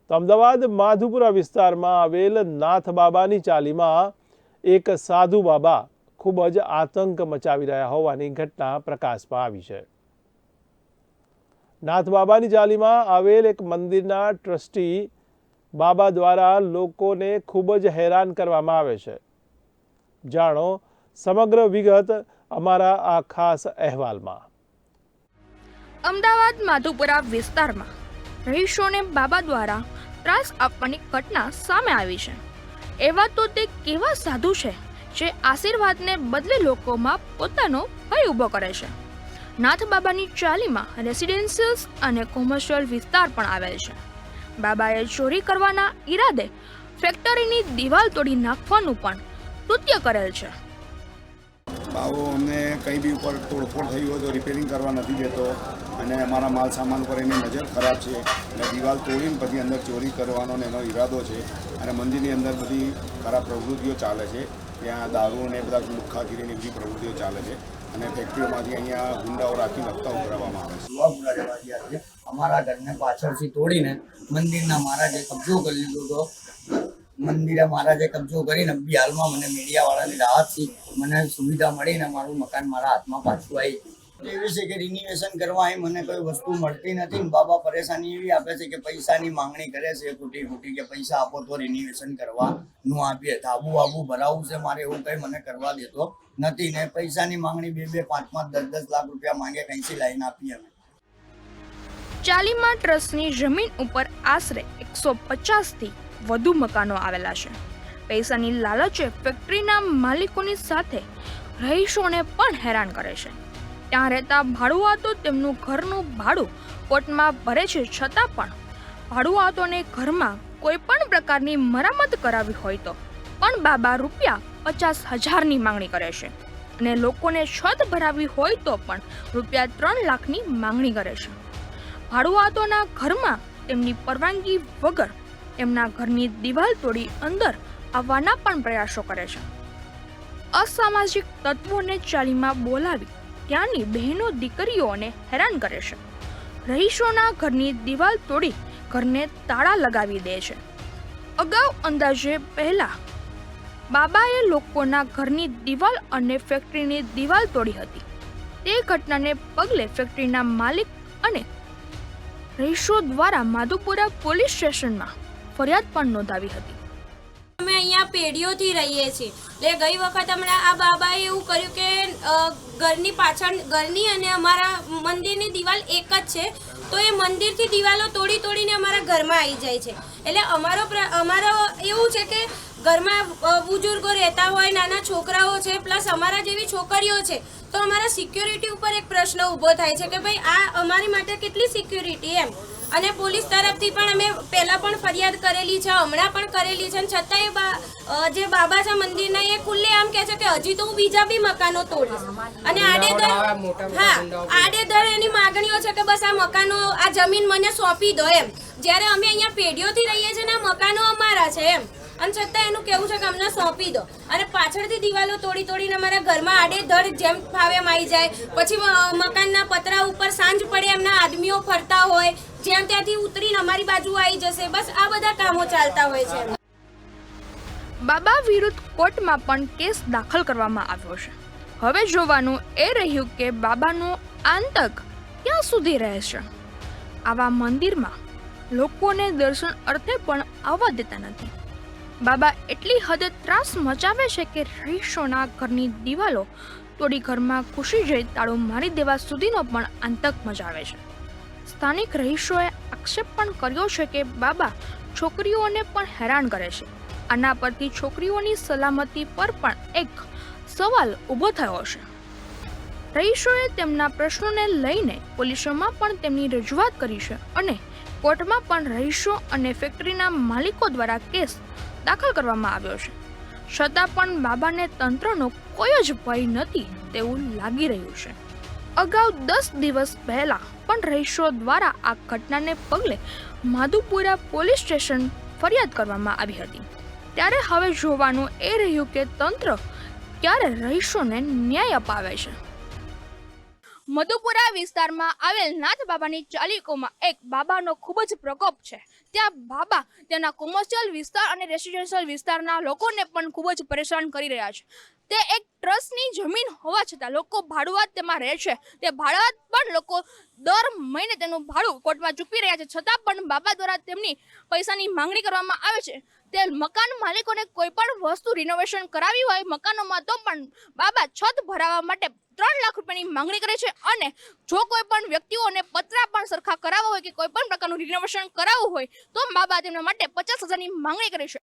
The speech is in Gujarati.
તો અમદાવાદ માધુપુરા વિસ્તારમાં આવેલ નાથ બાબાની ચાલીમાં એક સાધુ બાબા ખૂબ જ આતંક મચાવી રહ્યા હોવાની ઘટના પ્રકાશમાં આવી છે। નાથ બાબાની ચાલીમાં આવેલ એક મંદિરના ટ્રસ્ટી બાબા દ્વારા લોકોને ખૂબ જ હેરાન કરવામાં આવે છે। જાણો સમગ્ર વિગત અમારા આ ખાસ અહેવાલમાં। અમદાવાદ માધુપુરા વિસ્તારમાં રહીશોને બાબા દ્વારા ત્રાસ આપવાની ઘટના સામે આવી છે। એવા તો તે કેવા સાધુ છે જે આશીર્વાદને બદલે લોકોમાં પોતાનો ભય ઊભો કરે છે। નાથ બાબાની ચાલીમાં રેસિડેન્શિયલ અને કોમર્શિયલ વિસ્તાર પણ આવેલ છે। બાબાએ ચોરી કરવાના ઈરાદે ફેક્ટરીની દિવાલ તોડી નાખવાનું પણ કૃત્ય કરેલ છે। બાબુ અમને કંઈ બી ઉપર તોડફોડ થઈ હોય તો રિપેરિંગ કરવા નથી દેતો અને અમારા માલ સામાન પર એની નજર ખરાબ છે અને દિવાલ તોડીને પછી અંદર ચોરી કરવાનો એનો ઈરાદો છે અને મંદિરની અંદર બધી ખરાબ પ્રવૃત્તિઓ ચાલે છે। ત્યાં દારૂ અને બધા લુખ્ખાગીરીની બધી પ્રવૃત્તિઓ ચાલે છે અને ફેક્ટરીઓમાંથી અહીંયા ગુંડાઓ રાખીને હપ્તા ઉઘરાવવામાં આવે છે। અમારા ઘરને પાછળથી તોડીને મંદિરના મહારાજે કબજો કરી લીધો હતો। મંદિરે મહારાજે કબજો કરીને બી હાલમાં મને મીડિયાવાળાની રાહતથી મને સુવિધા મળીને મારું મકાન મારા હાથમાં પાછું આવી। એવી છે કે રિન્યુએશન કરવા અહીં મને કોઈ વસ્તુ મળતી નથી ને બાબા પરેશાની એવી આપે છે કે પૈસાની માંગણી કરે છે ખોટી કે પૈસા આપો તો રિન્યુએશન કરવાનું આપીએ। ધાબુ વાબુ ભરાવું છે મારે એવું કંઈ મને કરવા દેતો નથી ને પૈસાની માંગણી 2-2, 5-5, 10-10 લાખ રૂપિયા માંગે કંઈથી લાઈન આપીએ અમે। ચાલીમાં ટ્રસ્ટની જમીન ઉપર આશરે 150 થી વધુ મકાનો આવેલા છે। પૈસાની લાલચે ફેક્ટરીના માલિકોની સાથે રહીશોને પણ હેરાન કરે છે। ત્યાં રહેતા ભાડુઆતો તેમનું ઘરનું ભાડું કોર્ટમાં ભરે છે, છતાં પણ ભાડુઆતોને ઘરમાં કોઈ પણ પ્રકારની મરામત કરાવી હોય તો પણ બાબા રૂપિયા 50,000ની માંગણી કરે છે અને લોકોને છત ભરાવી હોય તો પણ રૂપિયા 3 લાખની માંગણી કરે છે। ભાડુઆતોના ઘરમાં તેમની પરવાનગી વગર એમના ઘરની દિવાલ તોડી અંદર આવવાના પણ પ્રયાસો કરે છે। અસામાજિક તત્વોને ચાલીમાં બોલાવી ત્યાંની બહેનો દીકરીઓને હેરાન કરે છે। રહીશોના ઘરની દિવાલ તોડી ઘરને તાળા લગાવી દે છે। અગાઉ અંદાજે પહેલા બાબાએ લોકોના ઘરની દિવાલ અને ફેક્ટરીની દિવાલ તોડી હતી। તે ઘટનાને પગલે ફેક્ટરીના માલિક અને રહીશો દ્વારા માધુપુરા પોલીસ સ્ટેશનમાં ફરિયાદ પણ નોંધાવી હતી। અમે અહીંયા પેઢીઓથી રહીએ છીએ એટલે ગઈ વખત હમણાં આ બાબાએ એવું કર્યું કે ઘરની પાછળ ઘરની અને અમારા મંદિરની દિવાલ એક જ છે, તો એ મંદિરથી દિવાલો તોડીને અમારા ઘરમાં આવી જાય છે। એટલે અમારો એવું છે કે ઘરમાં બુજુર્ગો રહેતા હોય, નાના છોકરાઓ છે, પ્લસ અમારા જેવી છોકરીઓ છે, તો અમારા સિક્યોરિટી ઉપર એક પ્રશ્ન ઊભો થાય છે કે ભાઈ આ અમારી માટે કેટલી સિક્યોરિટી એમ। અને પોલીસ તરફથી પણ અમે પહેલાં પણ ફરિયાદ કરેલી છે, હમણાં પણ કરેલી છે, છતાંય જે બાબા છે મંદિરના એ ખુલ્લે આમ કહે છે કે હજી તો હું બીજા બી મકાનો તોડીશ અને આડેધડ એની માગણીઓ છે કે બસ આ મકાનો આ જમીન મને સોંપી દો એમ। જ્યારે અમે અહીંયા પેઢીઓથી રહીએ છીએ ને આ મકાનો અમારા છે એમ, અને છતાં એનું કહેવું છે કે અમને સોંપી દો અને પાછળથી દિવાલો તોડીને અમારા ઘરમાં આડેધડ જેમ ફાવે એમ આવી જાય। પછી મકાનના પતરા ઉપર સાંજ પડે એમના આદમીઓ ફરતા હોય, જ્યાં ત્યાંથી ઉતરીને અમારી બાજુ આવી જશે। બસ આ બધા કામો ચાલતા હોય છે। બાબા વિરુદ્ધ કોર્ટમાં પણ કેસ દાખલ કરવામાં આવ્યો છે। હવે જોવાનું એ રહ્યું કે બાબાનો આતંક ક્યાં સુધી રહેશે। આવા મંદિરમાં લોકોને દર્શન અર્થે પણ આવવા દેતા નથી। બાબા એટલી હદે ત્રાસ મચાવે છે કે રહીશોના ઘરની દિવાલો તોડી ઘરમાં ઘૂસી જઈ તાળું મારી દેવા સુધીનો પણ આતંક મચાવે છે। સ્થાનિક રહીશોએ આક્ષેપ પણ કર્યો છે કે બાબા છોકરીઓને પણ હેરાન કરે છે। આના પરથી છોકરીઓની સલામતી પર પણ એક સવાલ ઊભો થયો છે। રહીશોએ તેમના પ્રશ્નોને લઈને પોલીસોમાં પણ તેમની રજૂઆત કરી છે અને કોર્ટમાં પણ રહીશો અને ફેક્ટરીના માલિકો દ્વારા કેસ દાખલ કરવામાં આવ્યો છે, છતાં પણ બાબાને તંત્રનો કોઈ જ ભય નથી તેવું લાગી રહ્યું છે। અગાઉ 10 દિવસ પહેલા પણ રહીશો દ્વારા આ ઘટનાને પગલે માધુપુરા પોલીસ સ્ટેશન ફરિયાદ કરવામાં આવી હતી। ત્યારે હવે જોવાનું એ રહ્યું કે તંત્ર ક્યારે રહીશોને ન્યાય અપાવે છે। મધુપુરા વિસ્તારમાં આવેલ નાથ બાબાની ચાલીકોમાં એક બાબાનો ખૂબ જ પ્રકોપ છે. ત્યાં બાબા તેના કોમર્શિયલ વિસ્તાર અને રેસિડેન્શિયલ વિસ્તારના લોકોને પણ ખૂબ જ પરેશાન કરી રહ્યા છે. તે એક ટ્રસ્ટની જમીન હોવા છતાં લોકો ભાડુઆત તેમાં રહે છે. તે ભાડુઆત પણ લોકો દર મહિને તેનું ભાડું કોર્ટમાં ચૂકવી રહ્યા છે, છતાં પણ બાબા દ્વારા તેમની પૈસાની માંગણી કરવામાં આવે છે. તે મકાન માલિકોને કોઈ પણ વસ્તુ રિનોવેશન કરાવી હોય મકાનોમાં તો પણ બાબા છત ભરાવવા માટે 3 લાખ રૂપિયાની માંગણી કરે છે. અને જો કોઈ પણ વ્યક્તિઓને પતરા પણ સરખા કરાવવા હોય કે કોઈ પણ પ્રકારનું રિનોવેશન કરાવવું હોય તો બાબા તેમના માટે 50,000ની માંગણી કરે છે.